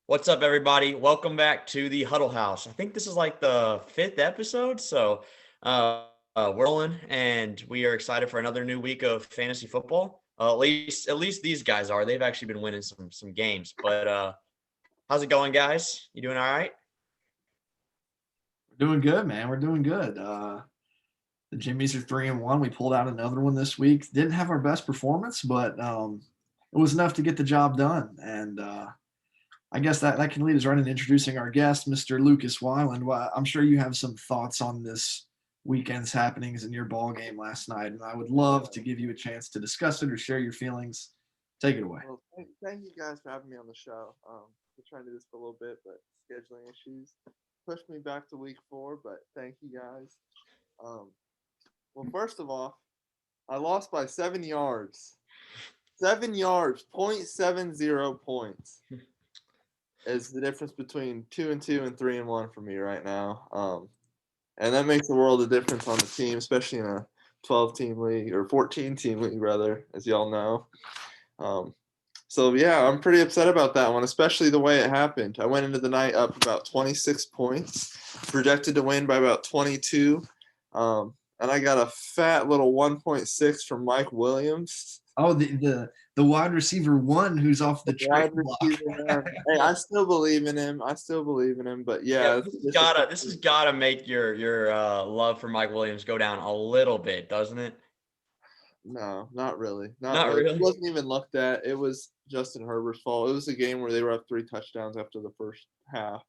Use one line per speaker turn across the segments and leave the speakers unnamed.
What's up, everybody? Welcome back to the Huddle House. I think this is like the fifth episode, so we're rolling, and we are excited for another new week of fantasy football. At least these guys are. They've actually been winning some games. But how's it going, guys? You doing all right?
We're doing good, man. We're doing good. The Jimmies are 3-1. We pulled out another one this week. Didn't have our best performance, but it was enough to get the job done. And I guess that can lead us right into introducing our guest, Mr. Lucas Wyland. Well, I'm sure you have some thoughts on this weekend's happenings in your ball game last night, and I would love to give you a chance to discuss it or share your feelings. Take it away.
Well, thank you guys for having me on the show. We're trying to do this for a little bit, but scheduling issues pushed me back to week 4. But thank you guys. Um, well, first of all, I lost by 7 yards. 7 yards, 0.70 points is the difference between 2-2 and 3-1 for me right now. And that makes a world of difference on the team, especially in a 12-team league or 14-team league, rather, as y'all know. So, yeah, I'm pretty upset about that one, especially the way it happened. I went into the night up about 26 points, projected to win by about 22, and I got a fat little 1.6 from Mike Williams.
Oh, the wide receiver one who's off the trade block.
Hey, I still believe in him. But yeah,
this has gotta make your love for Mike Williams go down a little bit, doesn't it?
No, not really.
Not really?
It wasn't even looked at. It was Justin Herbert's fault. It was a game where they were up 3 touchdowns after the first half.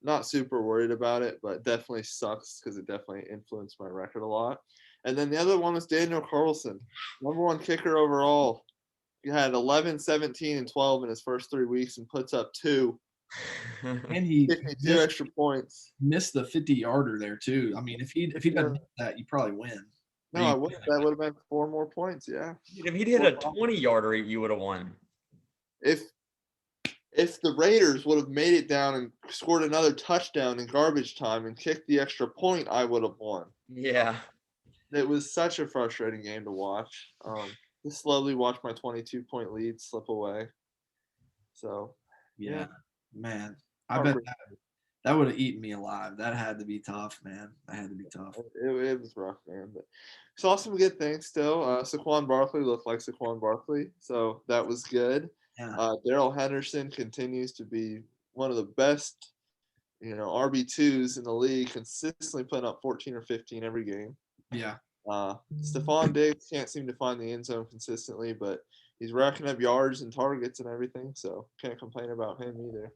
Not super worried about it, but definitely sucks because it definitely influenced my record a lot. And then the other one was Daniel Carlson, number 1 kicker overall. He had 11, 17, and 12 in his first 3 weeks and puts up 2.
And he
52 extra points.
Missed the 50-yarder there too. I mean, if he doesn't hit that, you probably win.
No, I wouldn't. That would have been 4 more points. Yeah.
If he'd hit a 20-yarder, you would have won.
If the Raiders would have made it down and scored another touchdown in garbage time and kicked the extra point, I would have won.
Yeah.
It was such a frustrating game to watch. Just slowly watch my 22-point lead slip away. So,
yeah. Man, I bet that would have eaten me alive. That had to be tough, man. That had to be tough.
It was rough, man. But saw some good things still. Saquon Barkley looked like Saquon Barkley, so that was good.
Yeah.
Darrell Henderson continues to be one of the best, RB2s in the league, consistently putting up 14 or 15 every game.
Yeah.
Stephon Diggs can't seem to find the end zone consistently, but he's racking up yards and targets and everything, so can't complain about him either.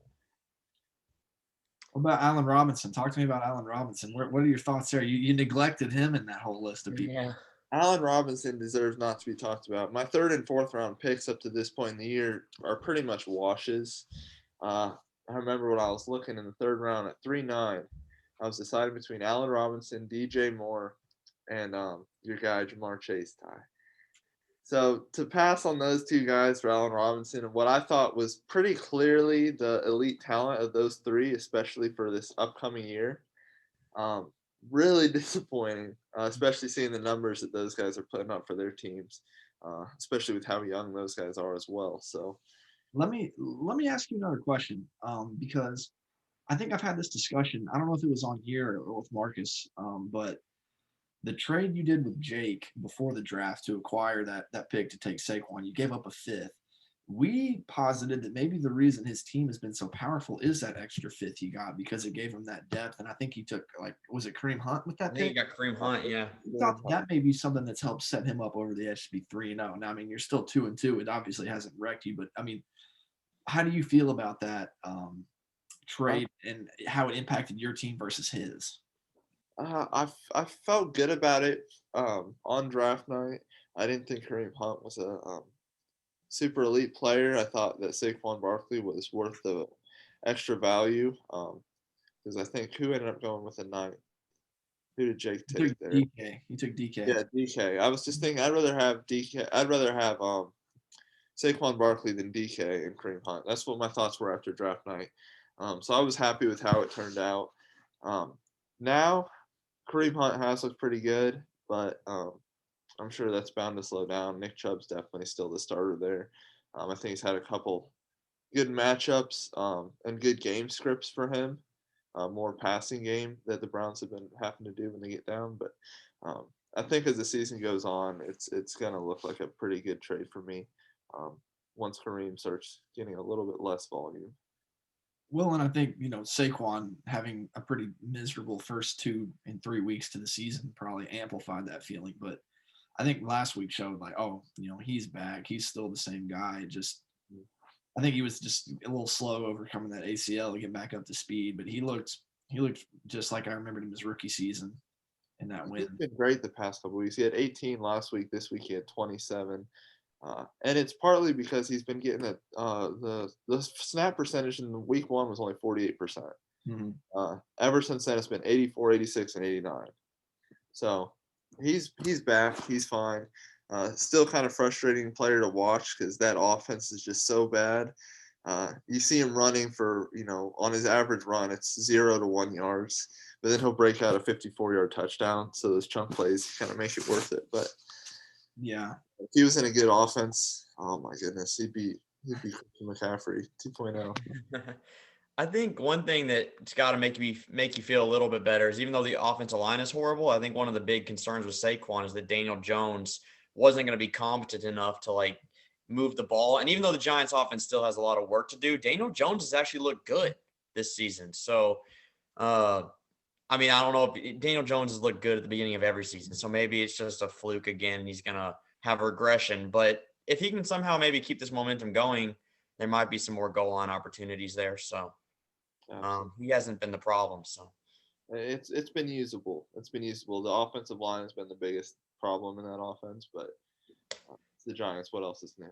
What about Allen Robinson? Talk to me about Allen Robinson. What are your thoughts there? You neglected him in that whole list of people.
Yeah.
Allen Robinson deserves not to be talked about. My 3rd and 4th round picks up to this point in the year are pretty much washes. I remember when I was looking in the 3rd round at 3-9, I was deciding between Allen Robinson, DJ Moore, and your guy Jamar Chase Ty. So to pass on those 2 guys for Allen Robinson, what I thought was pretty clearly the elite talent of those 3, especially for this upcoming year, really disappointing, especially seeing the numbers that those guys are putting up for their teams, especially with how young those guys are as well. So
let me ask you another question, because I think I've had this discussion. I don't know if it was on here or with Marcus, but the trade you did with Jake before the draft to acquire that pick to take Saquon, you gave up a 5th. We posited that maybe the reason his team has been so powerful is that extra 5th he got because it gave him that depth. And I think he took, was it Kareem Hunt with that pick?
He got Kareem Hunt, yeah.
I thought that may be something that's helped set him up over the edge to be 3-0. Now, I mean, you're still 2-2. It obviously hasn't wrecked you, but I mean, how do you feel about that trade and how it impacted your team versus his?
I felt good about it on draft night. I didn't think Kareem Hunt was a super elite player. I thought that Saquon Barkley was worth the extra value because I think who ended up going with a 9? Who did Jake take there?
DK. He took DK.
Yeah, DK. I was just thinking I'd rather have DK. I'd rather have Saquon Barkley than DK and Kareem Hunt. That's what my thoughts were after draft night. So I was happy with how it turned out. Now, Kareem Hunt has looked pretty good, but I'm sure that's bound to slow down. Nick Chubb's definitely still the starter there. I think he's had a couple good matchups and good game scripts for him. More passing game that the Browns have been having to do when they get down. But um, I think as the season goes on, it's going to look like a pretty good trade for me um, once Kareem starts getting a little bit less volume.
Well, and I think, Saquon having a pretty miserable first 2 and 3 weeks to the season probably amplified that feeling. But I think last week showed like, oh, he's back. He's still the same guy. I think he was just a little slow overcoming that ACL to get back up to speed, but he looked just like I remembered him his rookie season in that
He's
win.
been great the past couple weeks. He had 18 last week. This week he had 27. And it's partly because he's been getting the snap percentage in week 1 was only 48%. Ever since then, it's been 84, 86, and 89. So he's back. He's fine. Still kind of frustrating player to watch because that offense is just so bad. You see him running for, on his average run, it's 0 to 1 yards, but then he'll break out a 54-yard touchdown. So those chunk plays kind of make it worth it. But
Yeah.
if he was in a good offense, oh my goodness, he'd be Christian McCaffrey 2.0.
I think one thing that's got to make you feel a little bit better is even though the offensive line is horrible, I think one of the big concerns with Saquon is that Daniel Jones wasn't going to be competent enough to like move the ball. And even though the Giants offense still has a lot of work to do, Daniel Jones has actually looked good this season. So, I mean, I don't know if Daniel Jones has looked good at the beginning of every season. So maybe it's just a fluke again and he's going to have a regression. But if he can somehow maybe keep this momentum going, there might be some more goal line opportunities there. So he hasn't been the problem. So
it's been usable. It's been usable. The offensive line has been the biggest problem in that offense, but it's the Giants. What else is new?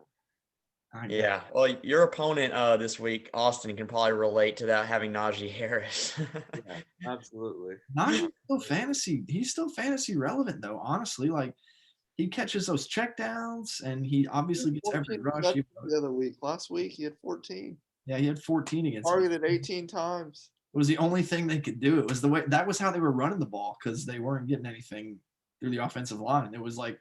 Yeah. Well, your opponent this week, Austin, can probably relate to that having Najee Harris.
Yeah, absolutely.
Najee's still fantasy. He's still fantasy relevant though. Honestly, like he catches those checkdowns and he obviously gets every rush.
The other week, last week he had 14.
Yeah, he had 14 against
targeted 18 times.
It was the only thing they could do. It was the way that was how they were running the ball because they weren't getting anything through the offensive line. It was like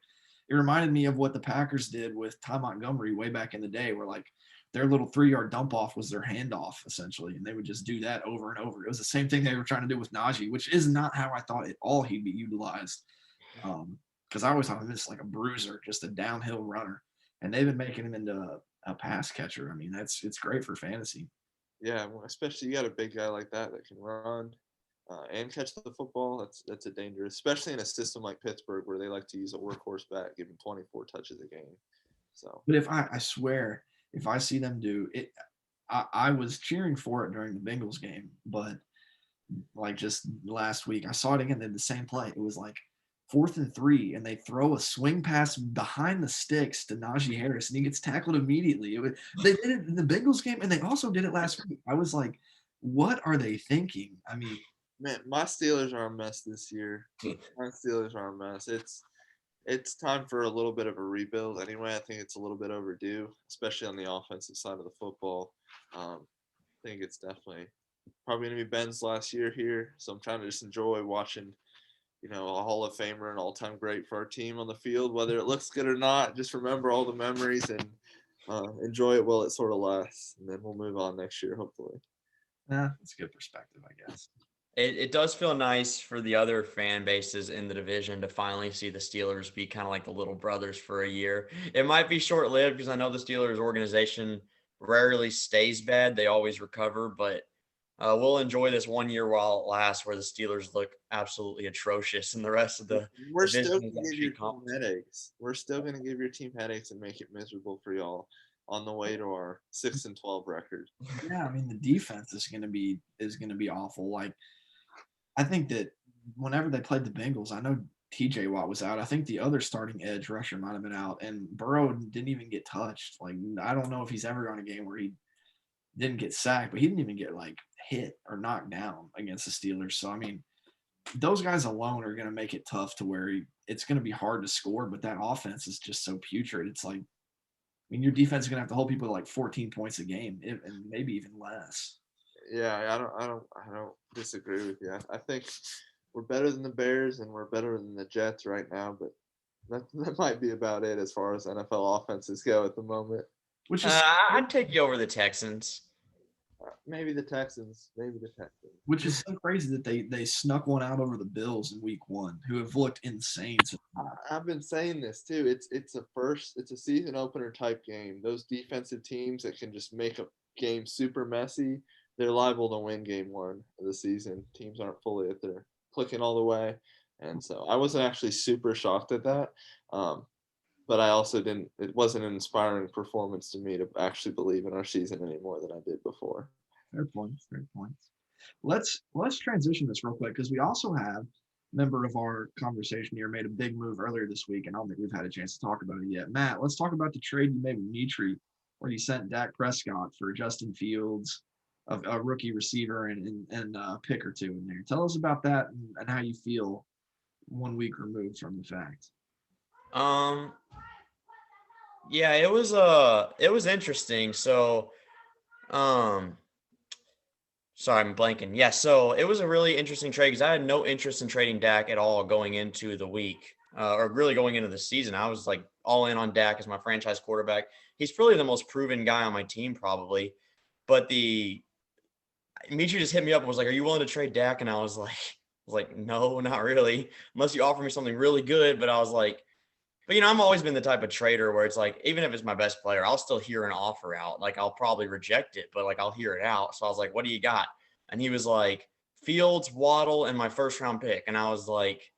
it reminded me of what the Packers did with Ty Montgomery way back in the day, where like their little 3-yard dump off was their handoff essentially, and they would just do that over and over. It was the same thing they were trying to do with Najee, which is not how I thought at all he'd be utilized. Because I always thought of him as like a bruiser, just a downhill runner, and they've been making him into a pass catcher. I mean, it's great for fantasy.
Yeah, especially you got a big guy like that can run and catch the football. That's a dangerous, especially in a system like Pittsburgh where they like to use a workhorse back, giving 24 touches a game. So,
but if I swear, if I see them do it, I was cheering for it during the Bengals game, but like just last week, I saw it again. They did the same play. It was like 4th and 3, and they throw a swing pass behind the sticks to Najee Harris, and he gets tackled immediately. They did it in the Bengals game, and they also did it last week. I was like, what are they thinking? I mean,
man, my Steelers are a mess this year. My Steelers are a mess. It's time for a little bit of a rebuild anyway. I think it's a little bit overdue, especially on the offensive side of the football. I think it's definitely probably going to be Ben's last year here, so I'm trying to just enjoy watching – a Hall of Famer and all-time great for our team on the field, whether it looks good or not. Just remember all the memories and enjoy it while it sort of lasts, and then we'll move on next year, hopefully.
That's a good perspective, I guess.
It does feel nice for the other fan bases in the division to finally see the Steelers be kind of like the little brothers for a year. It might be short-lived because I know the Steelers organization rarely stays bad. They always recover, but we'll enjoy this 1 year while it lasts, where the Steelers look absolutely atrocious, and the rest of the
We're still
division
going
is
to give your
actually
team headaches. We're still going to give your team headaches and make it miserable for y'all on the way to our 6-12 record.
Yeah, I mean the defense is going to be awful. Like I think that whenever they played the Bengals, I know TJ Watt was out. I think the other starting edge rusher might have been out, and Burrow didn't even get touched. Like I don't know if he's ever on a game where he didn't get sacked, but he didn't even get like hit or knocked down against the Steelers. So I mean, those guys alone are going to make it tough to where it's going to be hard to score. But that offense is just so putrid. It's like, I mean, your defense is going to have to hold people to like 14 points a game, and maybe even less.
Yeah, I don't disagree with you. I think we're better than the Bears and we're better than the Jets right now, but that might be about it as far as NFL offenses go at the moment.
which is
I'd take you over the Texans.
Maybe the Texans.
which is so crazy that they snuck one out over the Bills in week 1, who have looked insane.
I've been saying this too. It's a season opener type game. Those defensive teams that can just make a game super messy, they're liable to win game 1 of the season. Teams aren't fully at their clicking all the way, and so I wasn't actually super shocked at that. But I also didn't. It wasn't an inspiring performance to me to actually believe in our season any more than I did before.
Fair points. Fair points. Let's transition this real quick because we also have a member of our conversation here made a big move earlier this week, and I don't think we've had a chance to talk about it yet. Matt, let's talk about the trade you made with Mitri, where you sent Dak Prescott for Justin Fields, a rookie receiver, and a pick or two in there. Tell us about that and how you feel 1 week removed from the fact.
Yeah, it was interesting. So, sorry, I'm blanking. Yeah, so it was a really interesting trade because I had no interest in trading Dak at all going into the week, or really going into the season. I was like all in on Dak as my franchise quarterback. He's really the most proven guy on my team, probably. But Mitri just hit me up and was like, "Are you willing to trade Dak?" And I was like, "No, not really, unless you offer me something really good." But I was like, but I've always been the type of trader where it's like, even if it's my best player, I'll still hear an offer out. Like I'll probably reject it, but like I'll hear it out. So I was like, "What do you got?" And he was like, "Fields, Waddle, and my first round pick." And I was like,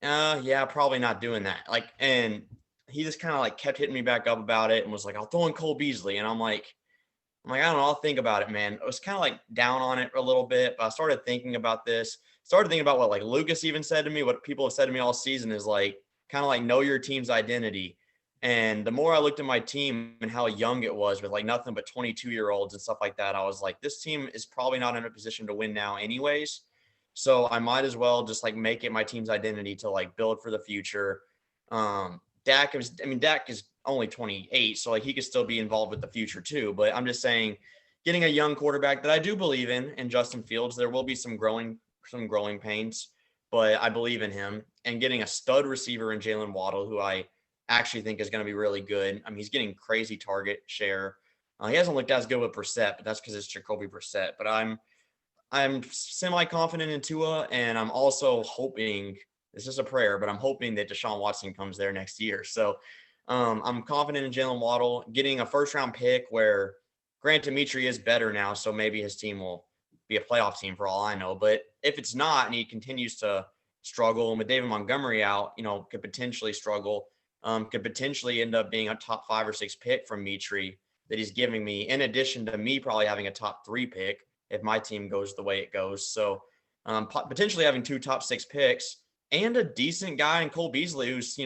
yeah, probably not doing that. Like, and he just kind of like kept hitting me back up about it and was like, "I'll throw in Cole Beasley." And I'm like, I don't know. I'll think about it, man. I was kind of like down on it a little bit, but I started thinking about this. Started thinking about what like Lucas even said to me, what people have said to me all season is like, kind of like know your team's identity. And the more I looked at my team and how young it was with like nothing but 22-year-olds and stuff like that, I was like, this team is probably not in a position to win now anyways. So I might as well just like make it my team's identity to like build for the future. Dak is only 28, so like he could still be involved with the future too. But I'm just saying, getting a young quarterback that I do believe in Justin Fields, there will be some growing pains, but I believe in him. And getting a stud receiver in Jalen Waddle, who I actually think is going to be really good. I mean, he's getting crazy target share. He hasn't looked as good with Brissett, but that's because it's Jacoby Brissett. But I'm semi-confident in Tua, and I'm also hoping, it's just a prayer, but I'm hoping that Deshaun Watson comes there next year. So I'm confident in Jalen Waddle getting a first-round pick where, granted, Mitri is better now, so maybe his team will be a playoff team for all I know. But if it's not and he continues to struggle, and with David Montgomery out, could potentially struggle, could potentially end up being a top 5 or 6 pick from Mitri that he's giving me, in addition to me probably having a top 3 pick if my team goes the way it goes. So potentially having 2 top 6 picks and a decent guy in Cole Beasley, who's,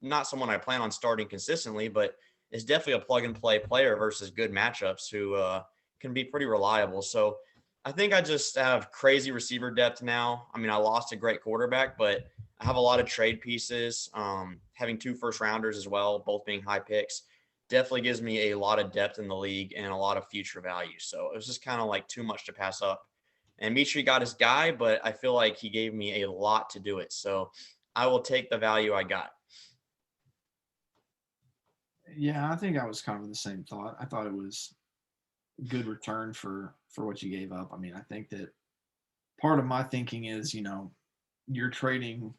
not someone I plan on starting consistently, but is definitely a plug and play player versus good matchups who can be pretty reliable. So I think I just have crazy receiver depth now. I mean, I lost a great quarterback, but I have a lot of trade pieces. Having 2 first rounders as well, both being high picks, definitely gives me a lot of depth in the league and a lot of future value. So it was just kind of like too much to pass up. And Mitri got his guy, but I feel like he gave me a lot to do it. So I will take the value I got.
Yeah, I think I was kind of the same thought. I thought it was good return for what you gave up. I mean, I think that part of my thinking is, you're trading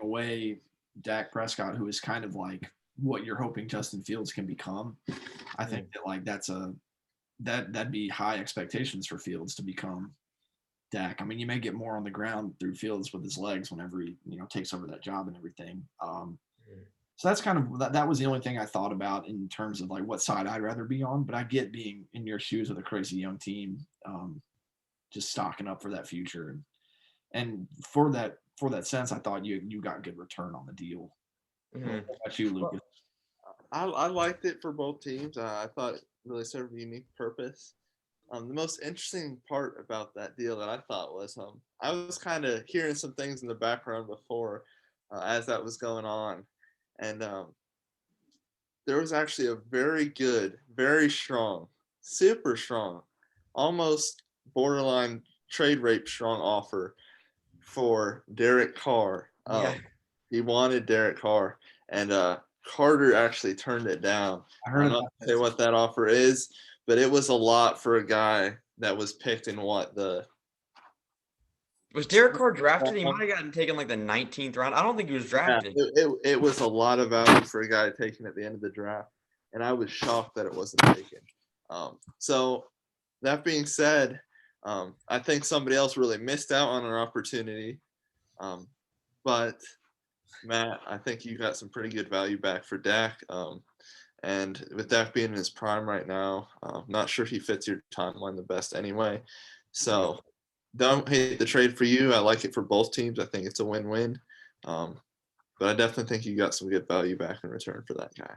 away Dak Prescott, who is kind of like what you're hoping Justin Fields can become. I think that like that'd be high expectations for Fields to become Dak. I mean, you may get more on the ground through Fields with his legs whenever he takes over that job and everything. So that's kind of that was the only thing I thought about in terms of like what side I'd rather be on. But I get being in your shoes with a crazy young team, just stocking up for that future, and for that sense, I thought you got good return on the deal. What about you, Lucas?
I liked it for both teams. I thought it really served a unique purpose. The most interesting part about that deal that I thought was I was kind of hearing some things in the background before as that was going on. And there was actually a very good, very strong, super strong, almost borderline trade rape strong offer for Derek Carr.
Yeah.
He wanted Derek Carr. And Carter actually turned it down.
I heard
I'm not
about
gonna say
that.
what that offer is, but it was a lot for a guy that was picked in what the
Was Derek Carr drafted? He might have gotten taken like the 19th round. I don't think he was
yeah,
drafted.
it was a lot of value for a guy taken at the end of the draft, and I was shocked that it wasn't taken. So that being said, I think somebody else really missed out on an opportunity. But Matt, I think you got some pretty good value back for Dak. And with Dak being in his prime right now, not sure he fits your timeline the best anyway. So don't hate the trade for you. I like it for both teams. I think it's a win-win. But I definitely think you got some good value back in return for that guy.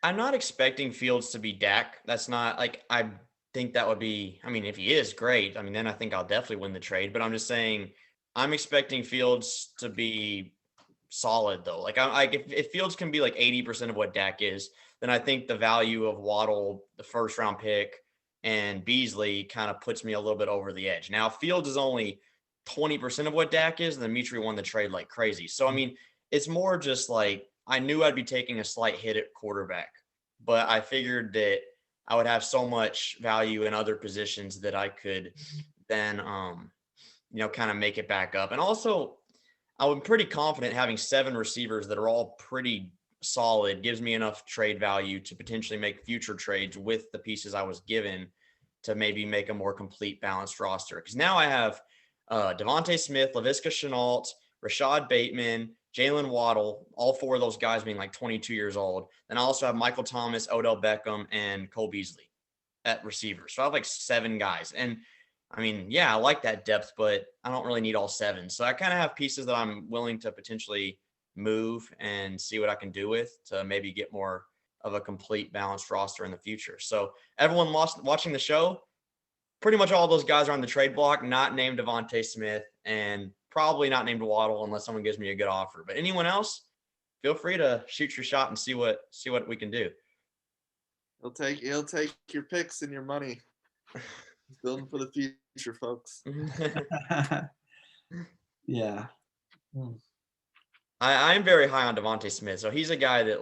I'm not expecting Fields to be Dak. That's not like I think that would be. I mean, if he is great, I mean, then I think I'll definitely win the trade. But I'm just saying, I'm expecting Fields to be solid though. Like if Fields can be like 80% of what Dak is, then I think the value of Waddle, the first round pick, and Beasley kind of puts me a little bit over the edge. Now, if Fields is only 20% of what Dak is, then Mitri won the trade like crazy. So I mean, it's more just like I knew I'd be taking a slight hit at quarterback, but I figured that I would have so much value in other positions that I could then kind of make it back up. And also, I'm pretty confident having 7 receivers that are all pretty solid gives me enough trade value to potentially make future trades with the pieces I was given to maybe make a more complete balanced roster. Because now I have Devontae Smith, Laviska Shenault, Rashad Bateman, Jalen Waddle, all 4 of those guys being like 22 years old. Then I also have Michael Thomas, Odell Beckham, and Cole Beasley at receiver. So I have like 7 guys. And I mean, yeah, I like that depth, but I don't really need all 7. So I kind of have pieces that I'm willing to potentially move and see what I can do with to maybe get more of a complete balanced roster in the future. So everyone watching the show, pretty much all those guys are on the trade block, not named Devontae Smith and probably not named Waddle unless someone gives me a good offer. But anyone else, feel free to shoot your shot and see what we can do.
He'll take your picks and your money. He's building for the future, folks.
Yeah.
I'm very high on Devontae Smith. So he's a guy that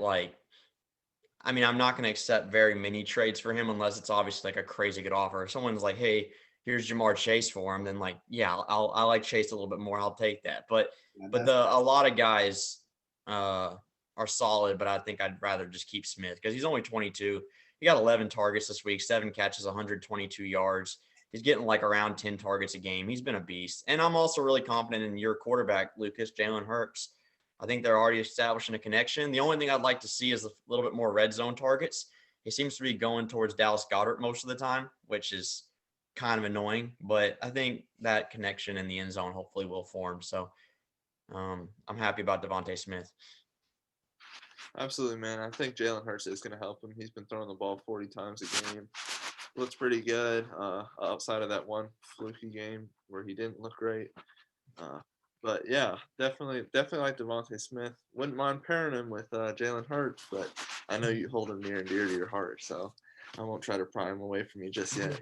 I'm not going to accept very many trades for him unless it's obviously like a crazy good offer. If someone's like, hey, here's Jamar Chase for him, then like, yeah, I like Chase a little bit more. I'll take that. But a lot of guys are solid, but I think I'd rather just keep Smith because he's only 22. He got 11 targets this week, 7 catches, 122 yards. He's getting like around 10 targets a game. He's been a beast. And I'm also really confident in your quarterback, Lucas, Jalen Hurts. I think they're already establishing a connection. The only thing I'd like to see is a little bit more red zone targets. He seems to be going towards Dallas Goedert most of the time, which is kind of annoying. But I think that connection in the end zone hopefully will form. So I'm happy about Devontae Smith.
Absolutely, man. I think Jalen Hurts is going to help him. He's been throwing the ball 40 times a game. Looks pretty good outside of that one fluky game where he didn't look great. But yeah, definitely like Devontae Smith. Wouldn't mind pairing him with Jalen Hurts, but I know you hold him near and dear to your heart, so I won't try to pry him away from you just yet.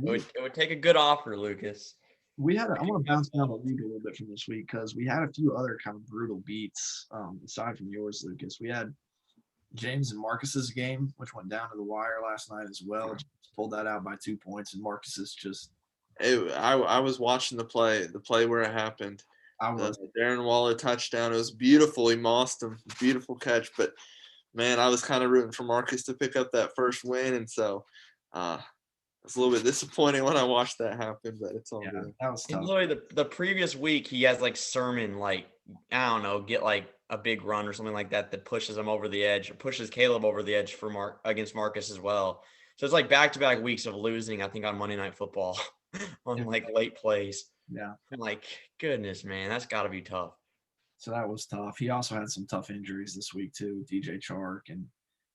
It would take a good offer, Lucas.
I want to bounce down the league a little bit from this week because we had a few other kind of brutal beats aside from yours, Lucas. We had James and Marcus's game, which went down to the wire last night as well. James pulled that out by 2 points, and Marcus's just.
I was watching the play where it happened.
The
Darren Waller touchdown. It was beautiful. He mossed him. Beautiful catch. But, man, I was kind of rooting for Marcus to pick up that first win. And so it's a little bit disappointing when I watched that happen, but it's all good.
That was tough.
Literally the previous week, he has like Sermon, like, I don't know, get like a big run or something like that pushes him over the edge or pushes Caleb over the edge for against Marcus as well. So it's like back-to-back weeks of losing, I think, on Monday Night Football on like late plays.
Yeah.
I'm like, goodness, man, that's got to be tough.
So that was tough. He also had some tough injuries this week too, DJ Chark, and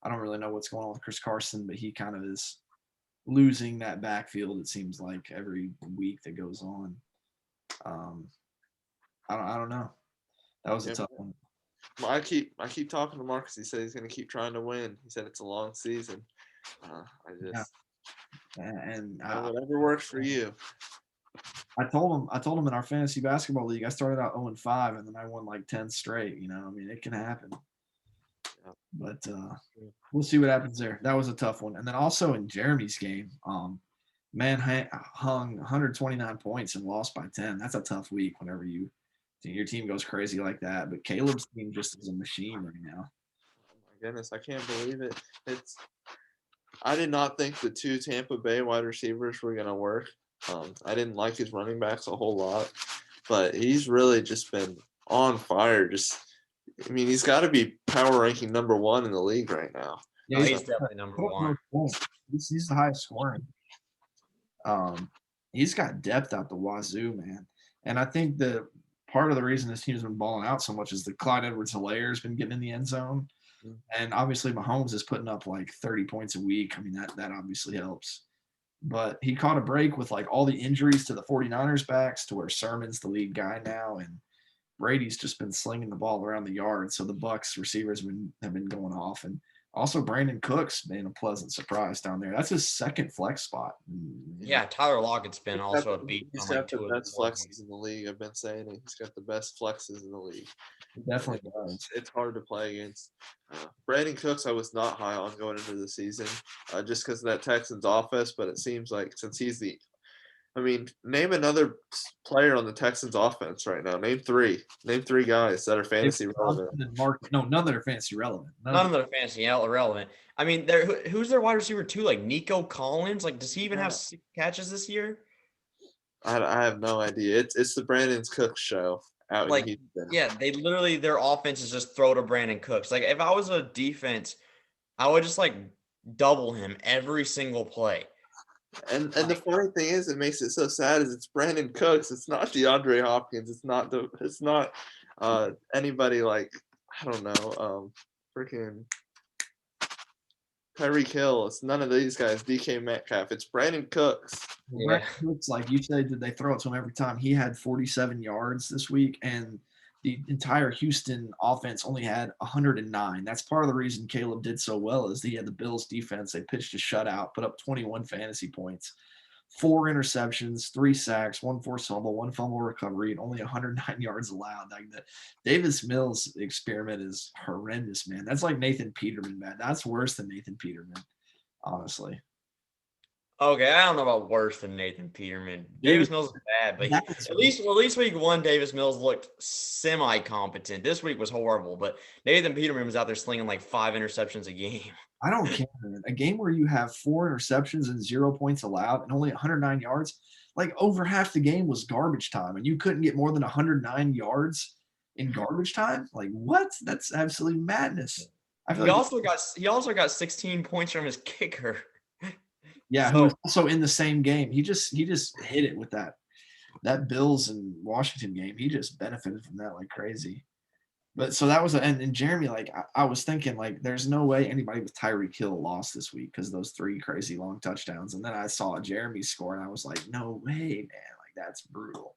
I don't really know what's going on with Chris Carson, but he kind of is losing that backfield. It seems like every week that goes on. I don't know. That was a tough one.
Well, I keep talking to Marcus. He said he's going to keep trying to win. He said it's a long season. Whatever works for you.
I told him in our fantasy basketball league, I started out 0-5 and then I won like 10 straight. I mean, it can happen. But we'll see what happens there. That was a tough one. And then also in Jeremy's game, man hung 129 points and lost by 10. That's a tough week whenever your team goes crazy like that. But Caleb's team just is a machine right now.
Oh my goodness, I can't believe it. I did not think the 2 Tampa Bay wide receivers were gonna work. I didn't like his running backs a whole lot, but he's really just been on fire. He's got to be power ranking number 1 in the league right now.
Yeah, he's definitely number 1.
He's the highest scoring. He's got depth out the wazoo, man. And I think the part of the reason this team's been balling out so much is that Clyde Edwards-Helaire has been getting in the end zone. And obviously Mahomes is putting up like 30 points a week. I mean, that obviously helps. But he caught a break with like all the injuries to the 49ers backs to where Sermon's the lead guy now. And Brady's just been slinging the ball around the yard. So the Bucs receivers have been going off. And also Brandon Cooks been a pleasant surprise down there. That's his second flex spot.
Yeah, Tyler Lockett's been also a beat.
He's got the best flexes in the league. I've been saying it. He's got the best flexes in the league.
He definitely does.
It's hard to play against. Brandon Cooks, I was not high on going into the season just because of that Texans offense, but it seems like since he's name another player on the Texans offense right now. Name three guys that are fantasy relevant.
None that are fantasy relevant.
None of them are fantasy relevant. I mean, who's their wide receiver too? Like Nico Collins. Like, does he even have 6 catches this year?
I have no idea. It's the Brandon Cooks show out in Houston.
Yeah, their offense is just throw to Brandon Cooks. Like, if I was a defense, I would just like double him every single play.
And the funny thing is, it makes it so sad is it's Brandon Cooks. It's not DeAndre Hopkins. It's not anybody like, I don't know, freaking Tyreek Hill. It's none of these guys. DK Metcalf. It's Brandon Cooks.
Yeah. Brandon Cooks, like you said, did they throw it to him every time? He had 47 yards this week, and the entire Houston offense only had 109. That's part of the reason Caleb did so well is he had the Bills defense. They pitched a shutout, put up 21 fantasy points, 4 interceptions, 3 sacks, 1 forced fumble, 1 fumble recovery, and only 109 yards allowed. Like the Davis Mills experiment is horrendous, man. That's like Nathan Peterman, man. That's worse than Nathan Peterman, honestly.
Okay, I don't know about worse than Nathan Peterman. Davis Mills is bad, but at least week 1, Davis Mills looked semi-competent. This week was horrible, but Nathan Peterman was out there slinging like 5 interceptions a game.
I don't care, man. A game where you have 4 interceptions and 0 points allowed and only 109 yards, like over half the game was garbage time, and you couldn't get more than 109 yards in garbage time? Like what? That's absolutely madness.
He also got 16 points from his kicker.
Yeah, who was also in the same game. He just hit it with that Bills and Washington game. He just benefited from that like crazy. But so that was and Jeremy, like I was thinking like there's no way anybody with Tyreek Hill lost this week because those 3 crazy long touchdowns. And then I saw Jeremy score and I was like, no way, man. Like that's brutal.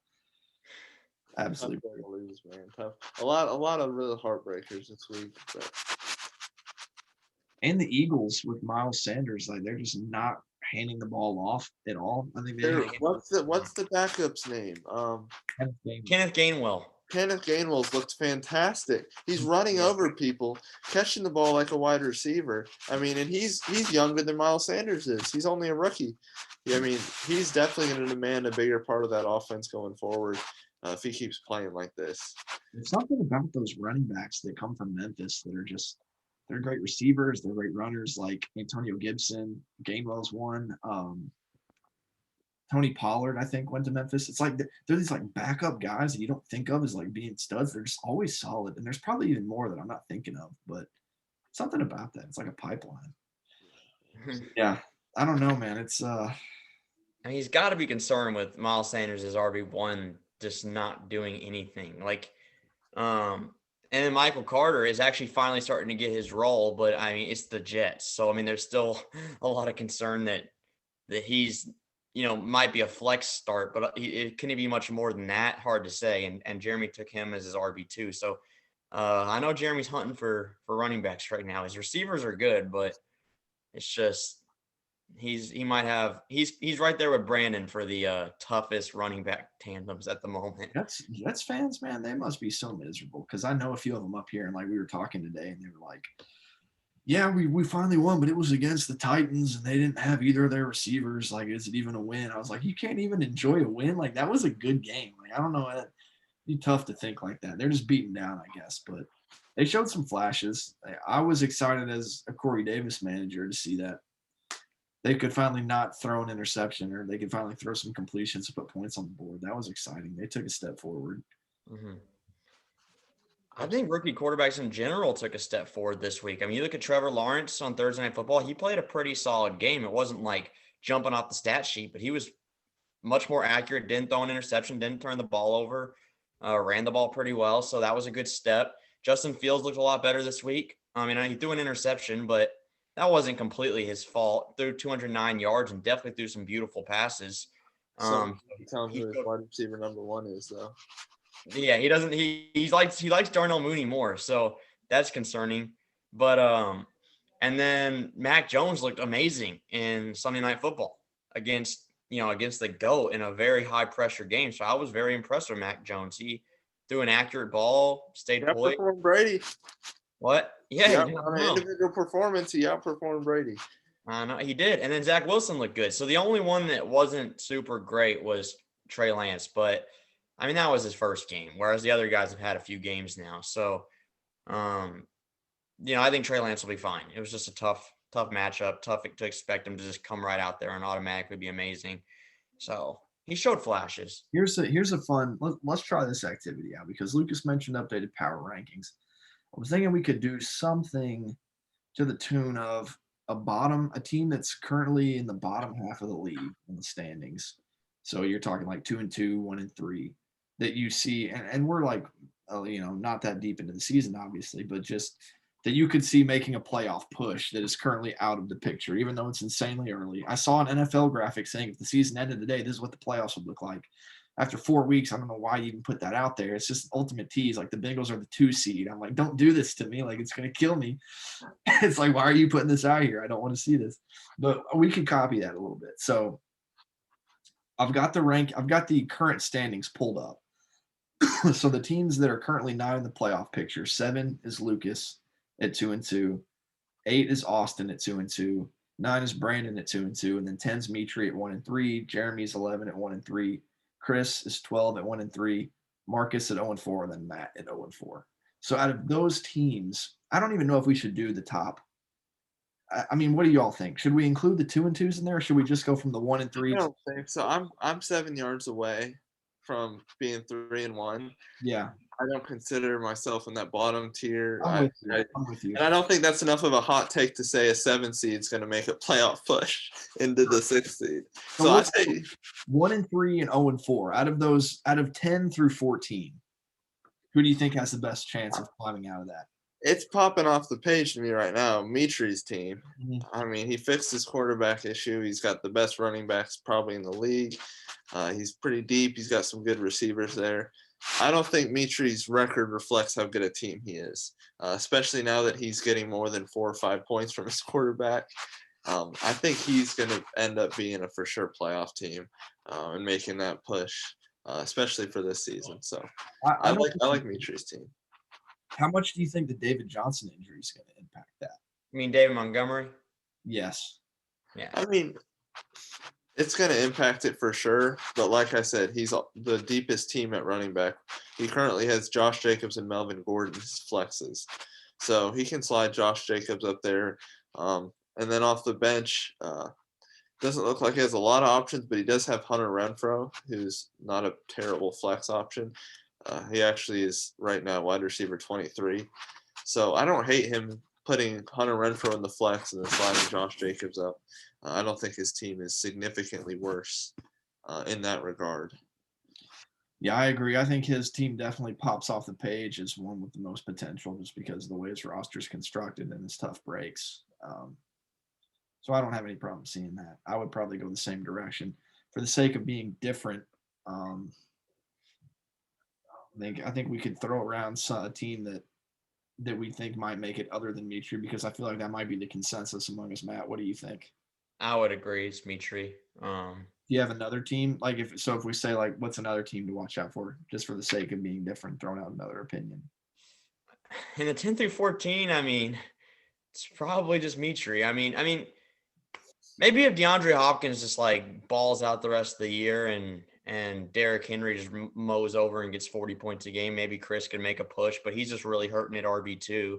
Absolutely
brutal. Lose, man. Tough. A lot of real heartbreakers this week. But.
And the Eagles with Miles Sanders, like they're just not handing the ball off at all. I think
what's the backup's name?
Kenneth Gainwell.
Kenneth Gainwell's looked fantastic. He's running over people, catching the ball like a wide receiver. I mean, and he's younger than Miles Sanders is. He's only a rookie. I mean, he's definitely going to demand a bigger part of that offense going forward if he keeps playing like this.
There's something about those running backs that come from Memphis that are just they're great receivers. They're great runners like Antonio Gibson, Gainwell's one. Tony Pollard, I think, went to Memphis. It's like they're these like backup guys that you don't think of as like being studs. They're just always solid. And there's probably even more that I'm not thinking of, but something about that. It's like a pipeline. Yeah. I don't know, man. It's
I mean, he's got to be concerned with Miles Sanders as RB1 just not doing anything. Like and then Michael Carter is actually finally starting to get his role, but I mean, it's the Jets. So, I mean, there's still a lot of concern that he's, might be a flex start, but can he be much more than that? Hard to say. And Jeremy took him as his RB2. So I know Jeremy's hunting for running backs right now. His receivers are good, but it's just, he's right there with Brandon for the toughest running back tandems at the moment.
Jets fans, man, they must be so miserable because I know a few of them up here, and like we were talking today, and they were like, yeah, we finally won, but it was against the Titans and they didn't have either of their receivers. Like, is it even a win? I was like, you can't even enjoy a win. Like, that was a good game. Like, I don't know. It'd be tough to think like that. They're just beaten down, I guess, but they showed some flashes. I was excited as a Corey Davis manager to see that they could finally not throw an interception or they could finally throw some completions to put points on the board. That was exciting. They took a step forward.
Mhm. I think rookie quarterbacks in general took a step forward this week. I mean, you look at Trevor Lawrence on Thursday Night Football, he played a pretty solid game. It wasn't like jumping off the stat sheet, but he was much more accurate, didn't throw an interception, didn't turn the ball over, ran the ball pretty well. So that was a good step. Justin Fields looked a lot better this week. I mean, he threw an interception, but that wasn't completely his fault. Threw 209 yards and definitely threw some beautiful passes.
So tell him
He
who his
showed,
wide receiver number one is, though.
yeah, he doesn't. He likes Darnell Mooney more, so that's concerning. But and then Mac Jones looked amazing in Sunday Night Football against the GOAT in a very high pressure game. So I was very impressed with Mac Jones. He threw an accurate ball, stayed
He
poised.
outperformed Brady.
What? Yeah,
Yeah,
yeah,
on an individual performance, he outperformed Brady.
I know he did. And then Zach Wilson looked good. So the only one that wasn't super great was Trey Lance, but I mean that was his first game, whereas the other guys have had a few games now. So um, I think Trey Lance will be fine. It was just a tough matchup, tough to expect him to just come right out there and automatically be amazing. So he showed flashes.
Here's a fun. Let's try this activity out because Lucas mentioned updated power rankings. I was thinking we could do something to the tune of a team that's currently in the bottom half of the league in the standings. So you're talking like 2-2, 1-3 that you see, and we're like, not that deep into the season, obviously, but just that you could see making a playoff push that is currently out of the picture, even though it's insanely early. I saw an NFL graphic saying if the season ended today, this is what the playoffs would look like. After 4 weeks, I don't know why you even put that out there. It's just ultimate tease. Like the Bengals are the 2 seed. I'm like, don't do this to me. Like it's going to kill me. It's like, why are you putting this out here? I don't want to see this. But we could copy that a little bit. So I've got the current standings pulled up. So the teams that are currently not in the playoff picture, 7 is Lucas at 2-2, 8 is Austin at 2-2, 9 is Brandon at 2-2, and then 10's Mitri at 1-3, Jeremy's 11 at 1-3, Chris is 12 at 1-3, Marcus at 0-4, and then Matt at 0-4. So out of those teams, I don't even know if we should do the top. I mean, what do y'all think? Should we include the 2-2s in there, or should we just go from the 1-3?
I don't think so. I'm 7 yards away from being 3-1.
Yeah,
I don't consider myself in that bottom tier.
I'm with you.
And I don't think that's enough of a hot take to say a 7 seed is going to make a playoff push into the 6 seed. So I say
1-3 and 0-4. Out of 10 through 14, who do you think has the best chance of climbing out of that?
it's popping off the page to me right now. Mitri's team.
Mhm.
I mean, he fixed his quarterback issue. He's got the best running backs probably in the league. He's pretty deep. He's got some good receivers there. I don't think Mitri's record reflects how good a team he is, especially now that he's getting more than 4 or 5 points from his quarterback. I think he's going to end up being a for sure playoff team and making that push, especially for this season. So I like Mitri's team.
How much do you think the David Johnson injury is going to impact that?
You mean David Montgomery?
Yes.
Yeah.
I mean, it's going to impact it for sure. But like I said, he's the deepest team at running back. He currently has Josh Jacobs and Melvin Gordon as flexes. So he can slide Josh Jacobs up there. And then off the bench, doesn't look like he has a lot of options, but he does have Hunter Renfrow, who's not a terrible flex option. He actually is right now wide receiver 23. So I don't hate him putting Hunter Renfrow in the flex and then sliding Josh Jacobs up. I don't think his team is significantly worse in that regard.
Yeah, I agree. I think his team definitely pops off the page as one with the most potential just because of the way his roster is constructed and his tough breaks. So I don't have any problem seeing that. I would probably go the same direction. For the sake of being different, I think we could throw around a team that we think might make it other than Mitri because I feel like that might be the consensus among us. Matt, what do you think?
I would agree. It's Mitri.
Do you have another team? Like if we say like what's another team to watch out for, just for the sake of being different, throwing out another opinion.
In the 10 through 14, I mean, It's probably just Mitri. I mean, maybe if DeAndre Hopkins just like balls out the rest of the year and Derrick Henry just mows over and gets 40 points a game, maybe Chris can make a push, but he's just really hurting at RB2.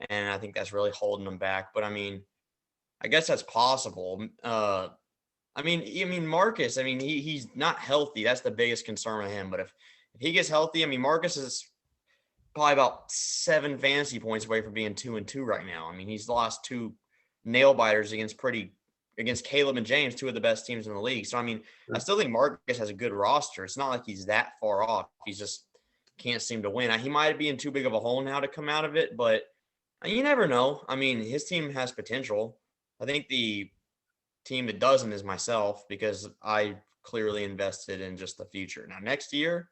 And I think that's really holding him back. But I mean, I guess that's possible. I mean Marcus. I mean he's not healthy. That's the biggest concern with him. But if he gets healthy, I mean Marcus is probably about 7 fantasy points away from being 2-2 right now. I mean he's lost 2 nail biters against Caleb and James, 2 of the best teams in the league. So I mean I still think Marcus has a good roster. It's not like he's that far off. He's just can't seem to win. He might be in too big of a hole now to come out of it, but you never know. I mean his team has potential. I think the team that doesn't is myself because I clearly invested in just the future. Now, next year,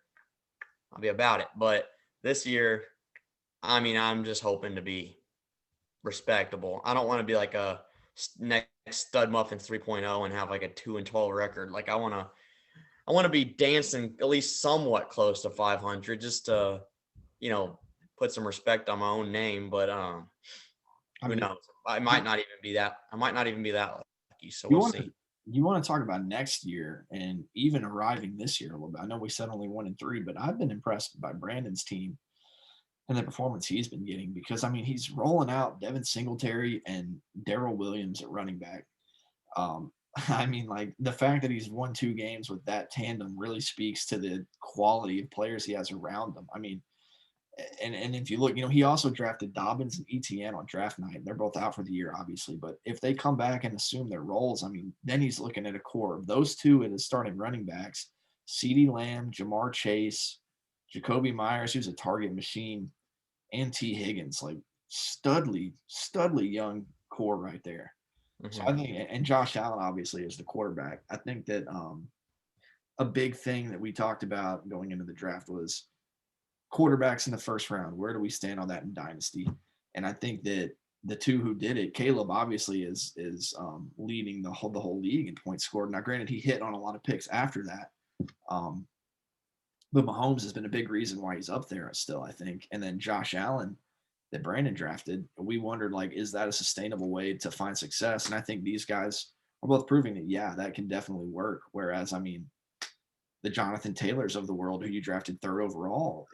I'll be about it. But this year, I mean, I'm just hoping to be respectable. I don't want to be like a next Stud Muffins 3.0 and have like a 2-12 record. Like I want to be dancing at least somewhat close to 500 just to, put some respect on my own name. But who knows? I might not even be that lucky. So we'll see.
You want to talk about next year and even arriving this year a little bit. I know we said only 1-3, but I've been impressed by Brandon's team and the performance he's been getting because I mean he's rolling out Devin Singletary and Darrell Williams at running back. I mean, like the fact that he's won 2 games with that tandem really speaks to the quality of players he has around him. I mean, and if you look, he also drafted Dobbins and ETN on draft night. They're both out for the year, obviously. But if they come back and assume their roles, I mean, then he's looking at a core of those 2 in his starting running backs: CeeDee Lamb, Jamar Chase, Jacoby Myers, who's a target machine, and T. Higgins. Like studly young core right there. Mm-hmm. So I think, and Josh Allen obviously is the quarterback. I think that a big thing that we talked about going into the draft was quarterbacks in the first round. Where do we stand on that in Dynasty? And I think that the 2 who did it, Caleb obviously is leading the whole league in points scored. Now, granted, he hit on a lot of picks after that, but Mahomes has been a big reason why he's up there still, I think. And then Josh Allen that Brandon drafted, we wondered, like, is that a sustainable way to find success? And I think these guys are both proving that, yeah, that can definitely work. Whereas, I mean, the Jonathan Taylors of the world who you drafted 3rd overall,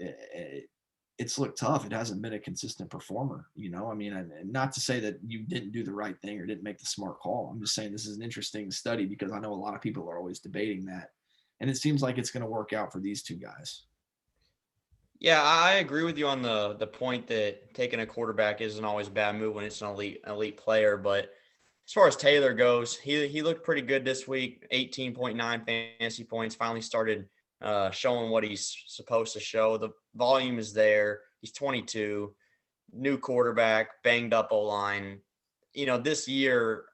it's looked tough. It hasn't been a consistent performer, I mean, and not to say that you didn't do the right thing or didn't make the smart call. I'm just saying this is an interesting study because I know a lot of people are always debating that. And it seems like it's going to work out for these 2 guys.
Yeah, I agree with you on the point that taking a quarterback isn't always a bad move when it's an elite player. But as far as Taylor goes, he looked pretty good this week. 18.9 fantasy points. Finally started showing what he's supposed to show. The volume is there. He's 22, new quarterback, banged up O-line. This year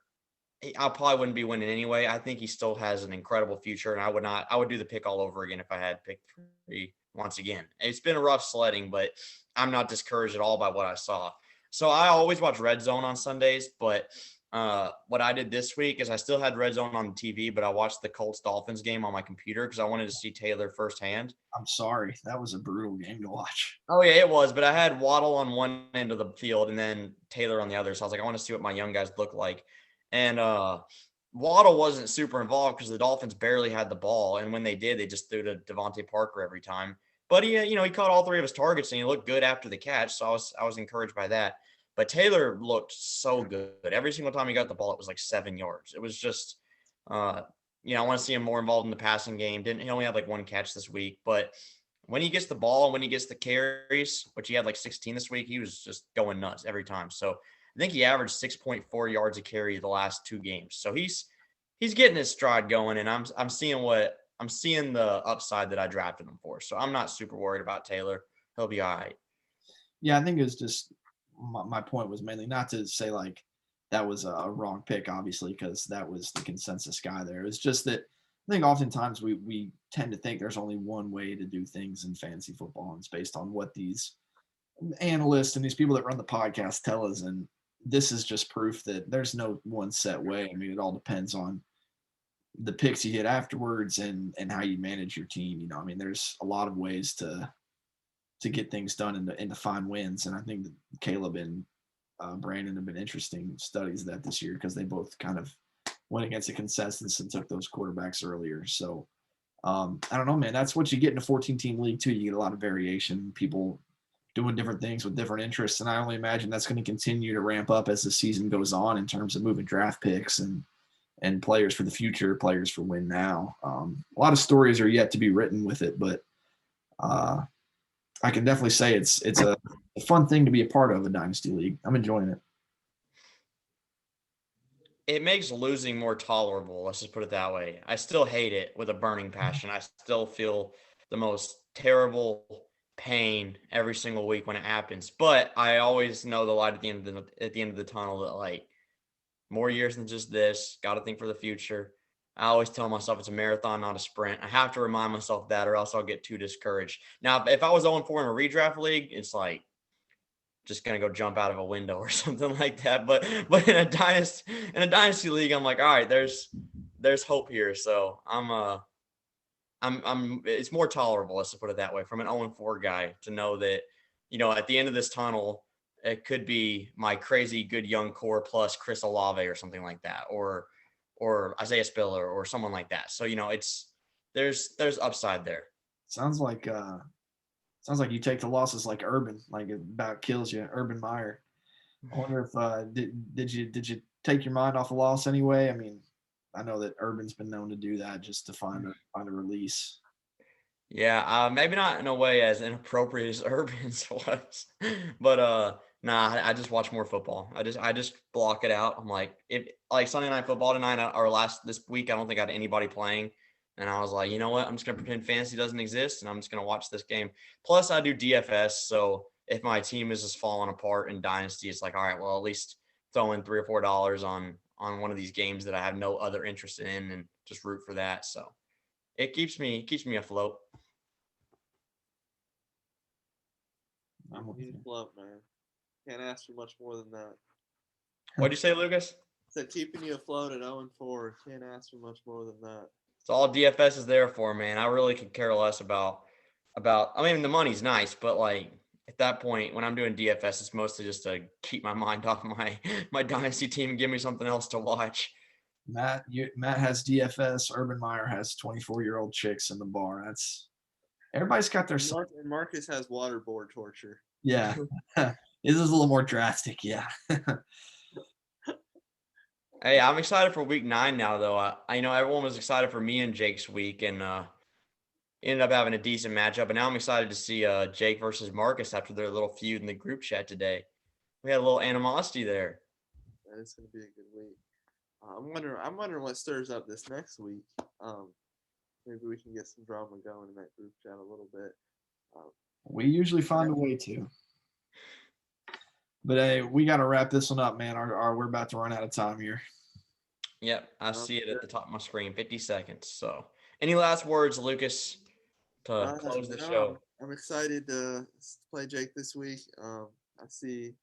I probably wouldn't be winning anyway. I think he still has an incredible future, and I would do the pick all over again if I had picked 3 once again. It's been a rough sledding, but I'm not discouraged at all by what I saw. So I always watch Red Zone on Sundays, but what I did this week is I still had Red Zone on TV, but I watched the Colts-Dolphins game on my computer because I wanted to see Taylor firsthand.
I'm sorry. That was a brutal game to watch.
Oh, yeah, it was. But I had Waddle on one end of the field and then Taylor on the other. So I was like, I want to see what my young guys look like. And Waddle wasn't super involved because the Dolphins barely had the ball. And when they did, they just threw to Devontae Parker every time. But he caught all 3 of his targets and he looked good after the catch. So I was encouraged by that. But Taylor looked so good. Every single time he got the ball, it was like 7 yards. It was just, I want to see him more involved in the passing game. He only had like 1 catch this week. But when he gets the ball and when he gets the carries, which he had like 16 this week, he was just going nuts every time. So I think he averaged 6.4 yards a carry the last 2 games. So he's getting his stride going, and I'm seeing the upside that I drafted him for. So I'm not super worried about Taylor. He'll be all right.
Yeah, I think it was just my point was mainly not to say like that was a wrong pick, obviously, because that was the consensus guy there. It's just that I think oftentimes we tend to think there's only one way to do things in fantasy football, and it's based on what these analysts and these people that run the podcast tell us. And this is just proof that there's no one set way. I mean, it all depends on the picks you hit afterwards and how you manage your team. I mean, there's a lot of ways to get things done and to find wins. And I think that Caleb and Brandon have been interesting studies of that this year because they both kind of went against the consensus and took those quarterbacks earlier. So I don't know, man. That's what you get in a 14-team league too. You get a lot of variation, people doing different things with different interests, and I only imagine that's going to continue to ramp up as the season goes on in terms of moving draft picks and players for the future, players for win now. A lot of stories are yet to be written with it, but I can definitely say it's a fun thing to be a part of a dynasty league. I'm enjoying it.
It makes losing more tolerable. Let's just put it that way. I still hate it with a burning passion. I still feel the most terrible pain every single week when it happens. But I always know the light at the end of the tunnel that like more years than just this. Got to think for the future. I always tell myself it's a marathon, not a sprint. I have to remind myself that, or else I'll get too discouraged. Now, if I was 0-4 in a redraft league, it's like just gonna go jump out of a window or something like that. But in a dynasty league, I'm like, all right, there's hope here. So I'm it's more tolerable, let's put it that way, from an 0-4 guy to know that, at the end of this tunnel, it could be my crazy good young core plus Chris Olave or something like that, or Isaiah Spiller or someone like that. So, there's upside there.
Sounds like you take the losses like Urban, like it about kills you, Urban Meyer. I wonder if did you take your mind off the loss anyway? I mean, I know that Urban's been known to do that just to find a release.
Yeah, maybe not in a way as inappropriate as Urban's was, but nah, I just watch more football. I just block it out. I'm like, if like Sunday Night Football tonight or this week, I don't think I had anybody playing, and I was like, you know what? I'm just gonna pretend fantasy doesn't exist, and I'm just gonna watch this game. Plus, I do DFS, so if my team is just falling apart in Dynasty, it's like, all right, well, at least throw in $3 or $4 on one of these games that I have no other interest in, and just root for that. So it keeps me afloat.
He's afloat, man. Can't ask for much more than that.
What'd you say, Lucas?
Said keeping you afloat at 0-4. Can't ask for much more than that.
It's all DFS is there for, man. I really could care less about. I mean, the money's nice, but like at that point, when I'm doing DFS, it's mostly just to keep my mind off my dynasty team and give me something else to watch.
Matt has DFS. Urban Meyer has 24-year-old chicks in the bar. Everybody's got their.
And Marcus has waterboard torture.
Yeah, this is a little more drastic. Yeah.
Hey, I'm excited for week 9 now, though. I know everyone was excited for me and Jake's week, and ended up having a decent matchup. And now I'm excited to see Jake versus Marcus after their little feud in the group chat today. We had a little animosity there.
That is going to be a good week. I'm wondering what stirs up this next week. Maybe we can get some drama going in that group chat a little bit.
We usually find a way to. But hey, we got to wrap this one up, man. We're about to run out of time here.
Yep, I see it at the top of my screen, 50 seconds. So, any last words, Lucas, to close the show?
I'm excited to play Jake this week. I see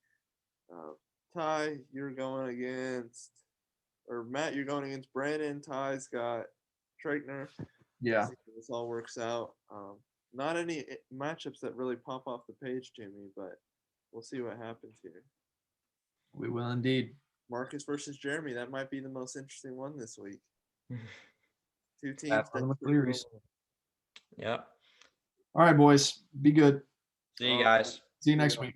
Ty, you're going against, or Matt, you're going against Brandon. Ty's got Traitner.
Yeah.
See if this all works out. Not any matchups that really pop off the page, Jimmy, but we'll see what happens here.
We will indeed.
Marcus versus Jeremy. That might be the most interesting one this week. Two teams.
Yep.
All right, boys. Be good.
See you guys.
See you next week.